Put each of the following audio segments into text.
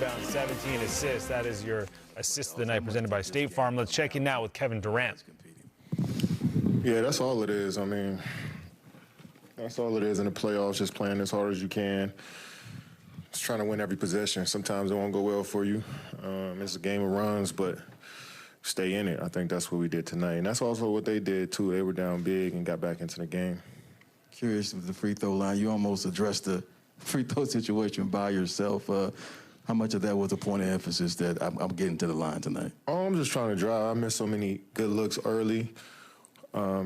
rebounds, 17 assists. That is your assist of the night presented by State Farm. Let's check in now with Kevin Durant. Yeah, that's all it is. I mean, that's all it is in the playoffs, just playing as hard as you can. Just trying to win every possession. Sometimes it won't go well for you. It's a game of runs, but stay in it. I think that's what we did tonight. And that's also what they did, too. They were down big and got back into the game. Curious with the free throw line, you almost addressed the free throw situation by yourself. How much of that was a point of emphasis that I'm getting to the line tonight? Oh, I'm just trying to drive. I missed so many good looks early.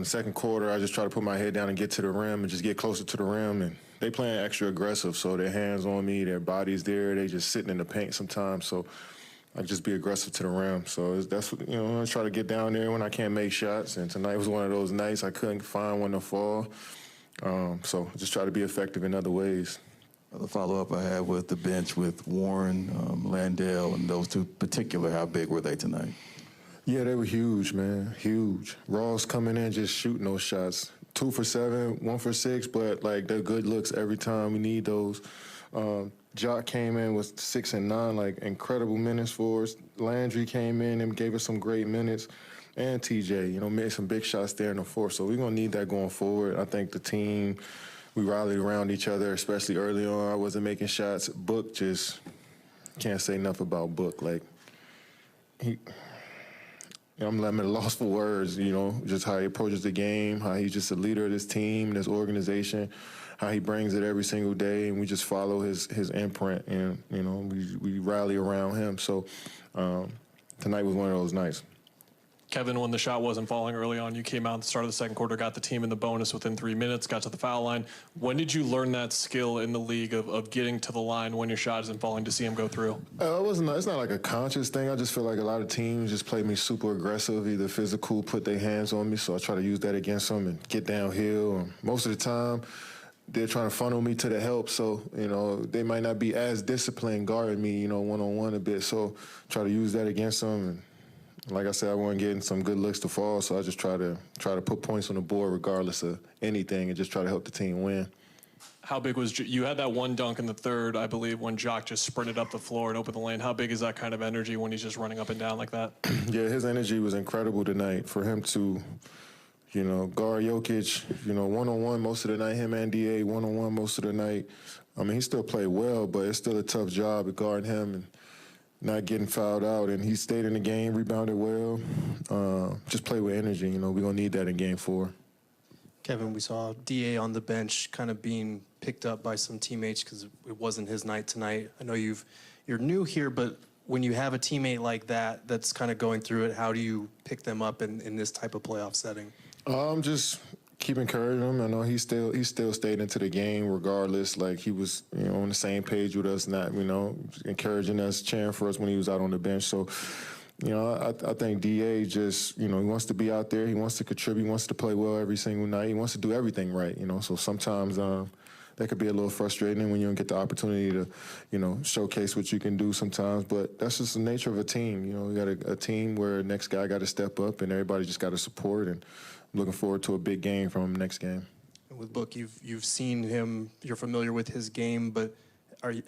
Second quarter, I just try to put my head down and get to the rim and just get closer to the rim. And they playing extra aggressive, so their hands on me, their body's there. They just sitting in the paint sometimes, so I just be aggressive to the rim. So that's what, I try to get down there when I can't make shots. And tonight was one of those nights I couldn't find one to fall. So just try to be effective in other ways. The follow-up I had with the bench with Warren, Landale, and those two particular, how big were they tonight? Yeah, they were huge, man, huge. Ross coming in just shooting those shots. 2 for 7, 1 for 6, but, like, they're good looks every time. We need those. Jock came in with 6 and 9, like, incredible minutes for us. Landry came in and gave us some great minutes. And TJ, made some big shots there in the fourth. So we're going to need that going forward. I think the team, we rallied around each other, especially early on. I wasn't making shots. Book just can't say enough about Book. Like, I'm at a loss for words, just how he approaches the game, how he's just a leader of this team, this organization, how he brings it every single day, and we just follow his imprint, and, we rally around him. So tonight was one of those nights. Kevin, when the shot wasn't falling early on, you came out at the start of the second quarter, got the team in the bonus within 3 minutes, got to the foul line. When did you learn that skill in the league of getting to the line when your shot isn't falling to see him go through? It's not like a conscious thing. I just feel like a lot of teams just play me super aggressive, either physical, put their hands on me, so I try to use that against them and get downhill. Most of the time, they're trying to funnel me to the help, so, they might not be as disciplined guarding me, one-on-one a bit, so try to use that against them. And like I said, I wasn't getting some good looks to fall, so I just try to put points on the board regardless of anything and just try to help the team win. How big was you had that one dunk in the third, I believe, when Jock just sprinted up the floor and opened the lane. How big is that kind of energy when he's just running up and down like that? Yeah, his energy was incredible tonight. For him to, guard Jokic, one-on-one most of the night, him and DA one-on-one most of the night. I mean, he still played well, but it's still a tough job at guarding him and not getting fouled out, and he stayed in the game, rebounded well. Just play with energy. We're going to need that in Game 4. Kevin, we saw DA on the bench kind of being picked up by some teammates because it wasn't his night tonight. I know you're new here, but when you have a teammate like that that's kind of going through it, how do you pick them up in this type of playoff setting? Just keep encouraging him. I know he still stayed into the game regardless. Like, he was, on the same page with us, not, encouraging us, cheering for us when he was out on the bench. So, I think DA just, he wants to be out there. He wants to contribute. He wants to play well every single night. He wants to do everything right, So sometimes that could be a little frustrating when you don't get the opportunity to, showcase what you can do sometimes. But that's just the nature of a team. We got a team where the next guy got to step up and everybody just got to support. And I'm looking forward to a big game from him next game. And with Book, you've seen him. You're familiar with his game, but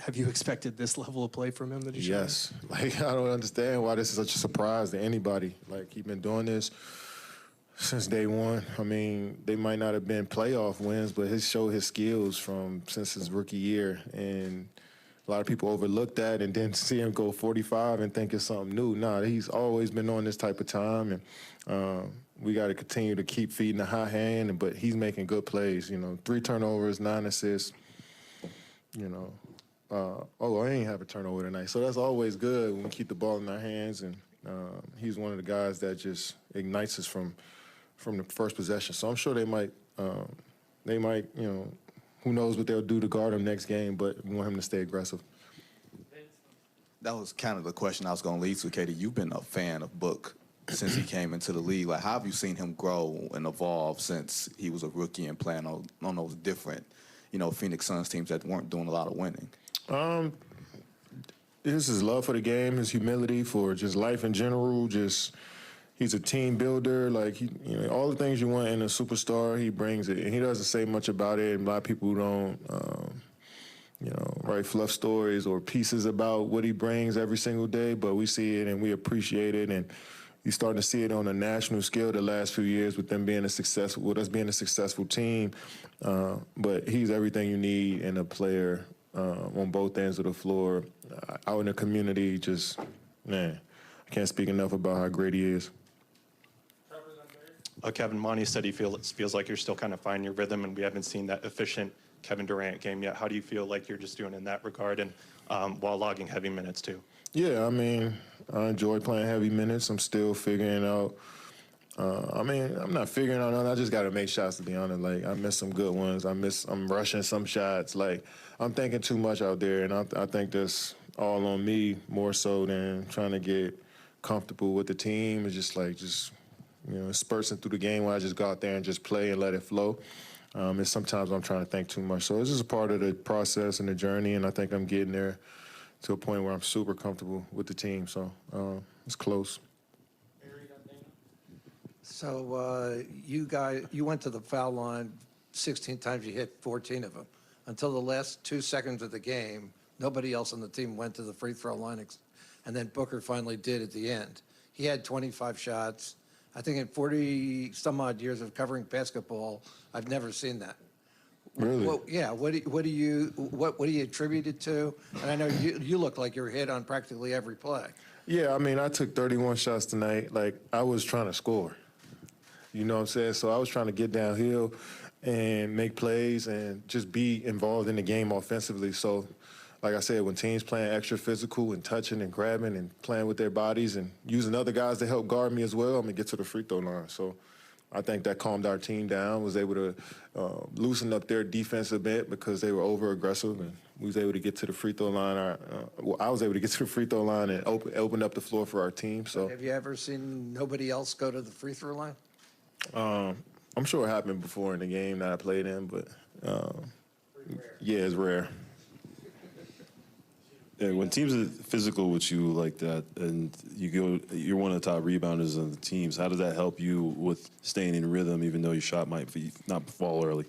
have you expected this level of play from him that he's showing? Yes. Like, I don't understand why this is such a surprise to anybody. Like, he's been doing this since day one. I mean, they might not have been playoff wins, but he's showed his skills since his rookie year. And a lot of people overlook that and then see him go 45 and think it's something new. Nah, he's always been on this type of time. And we got to continue to keep feeding the hot hand, but he's making good plays. 3 turnovers, 9 assists. I ain't have a turnover tonight. So that's always good when we keep the ball in our hands. And he's one of the guys that just ignites us from the first possession. So I'm sure they might, who knows what they'll do to guard him next game, but we want him to stay aggressive. That was kind of the question I was going to lead to, Katie. You've been a fan of Book since he came into the league. Like, how have you seen him grow and evolve since he was a rookie and playing on those different, Phoenix Suns teams that weren't doing a lot of winning? This is his love for the game, his humility for just life in general. He's a team builder. Like, all the things you want in a superstar, he brings it. And he doesn't say much about it. And a lot of people don't, right, fluff stories or pieces about what he brings every single day, but we see it and we appreciate it. And you're starting to see it on a national scale the last few years with them being with us being a successful team. But he's everything you need in a player on both ends of the floor, out in the community. Just, man, I can't speak enough about how great he is. Kevin, Monty said he feels like you're still kind of finding your rhythm, and we haven't seen that efficient Kevin Durant game yet. How do you feel like you're just doing in that regard, and while logging heavy minutes too? Yeah, I mean, I enjoy playing heavy minutes. I'm still figuring out. I'm not figuring out nothing. I just got to make shots, to be honest. Like, I miss some good ones. I'm rushing some shots. Like, I'm thinking too much out there, and I think that's all on me more so than trying to get comfortable with the team. It's just spurting through the game where I just go out there and just play and let it flow. And sometimes I'm trying to think too much. So it's just a part of the process and the journey, and I think I'm getting there to a point where I'm super comfortable with the team. So it's close. So you went to the foul line 16 times, you hit 14 of them. Until the last 2 seconds of the game, nobody else on the team went to the free throw line, and then Booker finally did at the end. He had 25 shots. I think in 40-some-odd years of covering basketball, I've never seen that. Really? Well, yeah. What do you attribute it to? And I know you look like you're hit on practically every play. Yeah, I mean, I took 31 shots tonight. Like, I was trying to score. You know what I'm saying? So I was trying to get downhill and make plays and just be involved in the game offensively. So, like I said, when teams playing extra physical and touching and grabbing and playing with their bodies and using other guys to help guard me as well, I'm going to get to the free throw line. So I think that calmed our team down, was able to loosen up their defense a bit because they were over-aggressive, and we was able to get to the free throw line. I was able to get to the free throw line and open up the floor for our team. So Have you ever seen nobody else go to the free throw line? I'm sure it happened before in the game that I played in, but yeah, it's rare. Yeah, when teams are physical with you like that, and you're one of the top rebounders on the teams, how does that help you with staying in rhythm, even though your shot might not fall early?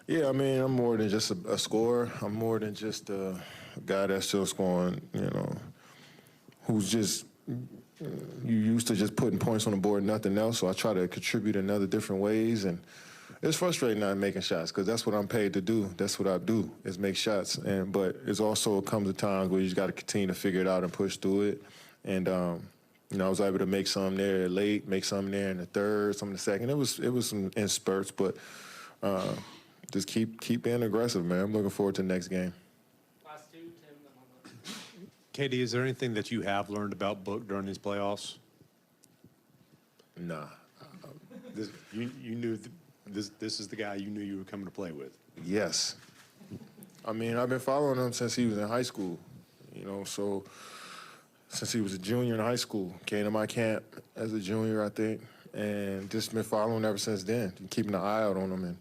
Yeah, I mean, I'm more than just a scorer. I'm more than just a guy that's still scoring, who's just you used to just putting points on the board, nothing else. So I try to contribute in other different ways, and it's frustrating not making shots because that's what I'm paid to do. That's what I do, is make shots. But it also comes to times where you just got to continue to figure it out and push through it. And I was able to make some there late, make some there in the third, some in the second. It was some in spurts, but just keep being aggressive, man. I'm looking forward to the next game. Last two, Tim. Katie, is there anything that you have learned about Book during these playoffs? Nah. You knew. This is the guy you knew you were coming to play with. Yes. I mean, I've been following him since he was in high school, so since he was a junior in high school. Came to my camp as a junior, I think, and just been following ever since then, keeping an eye out on him.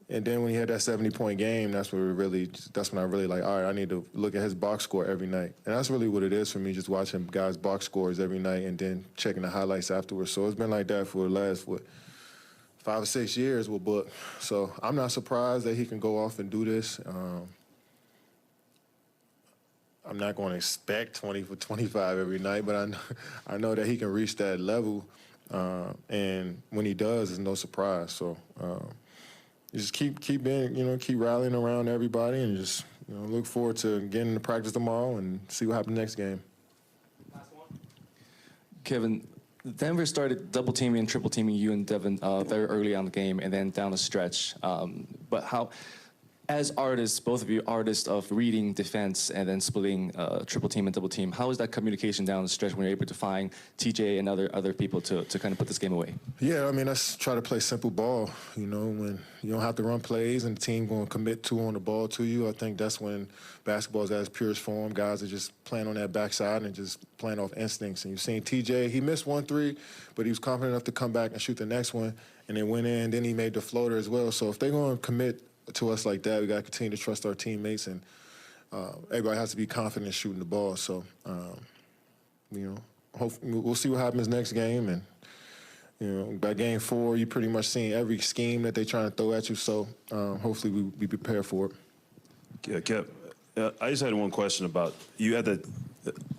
And then when he had that 70-point game, that's when I really like, all right, I need to look at his box score every night. And that's really what it is for me, just watching guys' box scores every night and then checking the highlights afterwards. So it's been like that for the last, 5 or 6 years with Book. So I'm not surprised that he can go off and do this. I'm not going to expect 20 for 25 every night, but I know that he can reach that level. And when he does, it's no surprise. So you just keep being, keep rallying around everybody and just, look forward to getting to practice tomorrow and see what happens next game. Last one. Kevin, Denver started double teaming and triple teaming you and Devin very early on the game and then down the stretch. But how, as artists, both of you artists of reading defense and then splitting triple team and double team, how is that communication down the stretch when you're able to find TJ and other people to kind of put this game away? Yeah, I mean, let's try to play simple ball. When you don't have to run plays and the team going to commit to on the ball to you, I think that's when basketball is at its purest form. Guys are just playing on that backside and just playing off instincts. And you've seen TJ, he missed 1 3, but he was confident enough to come back and shoot the next one, and then went in. Then he made the floater as well. So if they're going to commit to us like that, we got to continue to trust our teammates, and everybody has to be confident in shooting the ball. So, hopefully we'll see what happens next game. And, by game 4, you pretty much seen every scheme that they're trying to throw at you. So hopefully we prepare for it. Yeah, Kev, I just had one question about you had the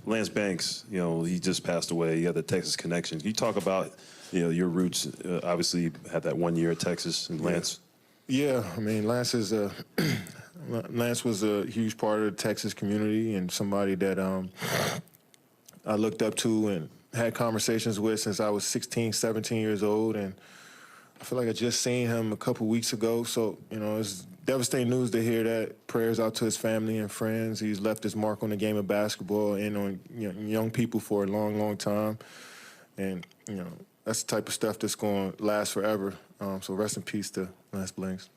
Lance Banks. You know, he just passed away. You had the Texas connection. Can you talk about your roots? Obviously, you had that 1 year at Texas and Lance. Yeah, I mean, Lance was a huge part of the Texas community and somebody that I looked up to and had conversations with since I was 16, 17 years old. And I feel like I just seen him a couple weeks ago. So, it's devastating news to hear that. Prayers out to his family and friends. He's left his mark on the game of basketball and on young people for a long, long time. And, that's the type of stuff that's going to last forever. So rest in peace to Lance Banks.